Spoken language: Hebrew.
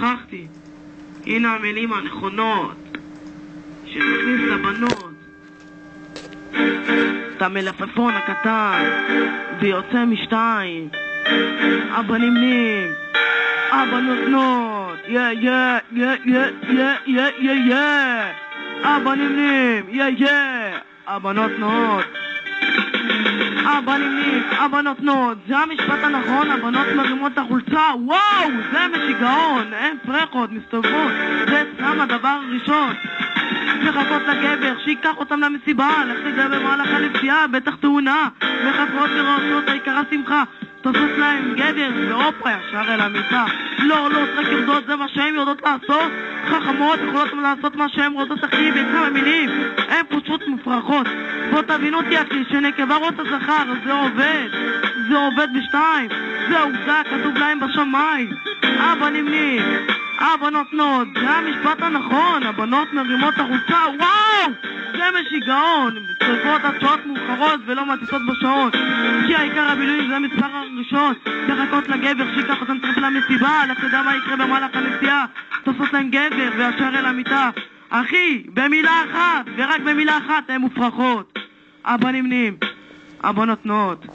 שכחתי. הנה המילים הנכונות שמכניס לבנות את המלפפון הקטן ויוצא משתיים. אבא נמנים, אבא נותנות, יא יא יא יא יא יא יא יא. אבא נמנים, יא יא. אבא נותנות, אבא נמנים, אבא נותנות. זה המשפט הנכון, הבנות מרימות את החולצה. וואו, זה משיגעון, אין פרחות, מסתובבות. זה סתם הדבר הראשון. מחכות לגבר, שיקח אותם למסיבה, לך במהלך הנסיעה, בטח תאונה. מחכות לראות העיקרה שמחה. תופס להם גדר ואופרה ישר אל המיטה. לא, רק יורדות, זה מה שהן יודעות לעשות. חכמות יכולות לעשות מה שהן רוצות הכי בכמה מילים. הן פשוט מופרכות. בוא תבינו אותי אחי, שנקבה רוצה זכר, זה עובד בשתיים. זה עובדה, כתוב להם בשמיים. אבא נמנים, אבא נותנות. זה המשפט הנכון, הבנות מרימות החוצה. וואו, זה משיגעון. צוות עד שעות מאוחרות ולא מטיסות בשעון, כי העיקר הבילויים זה המספר הראשון. לחכות לגבר שיקח אותם צריך למסיבה, לך תדע מה יקרה במהלך הנסיעה. תופסות להם גבר וישר אל המיטה. אחי, במילה אחת ורק במילה אחת הן מופרכות. אבא נמנים, אבא נותנות.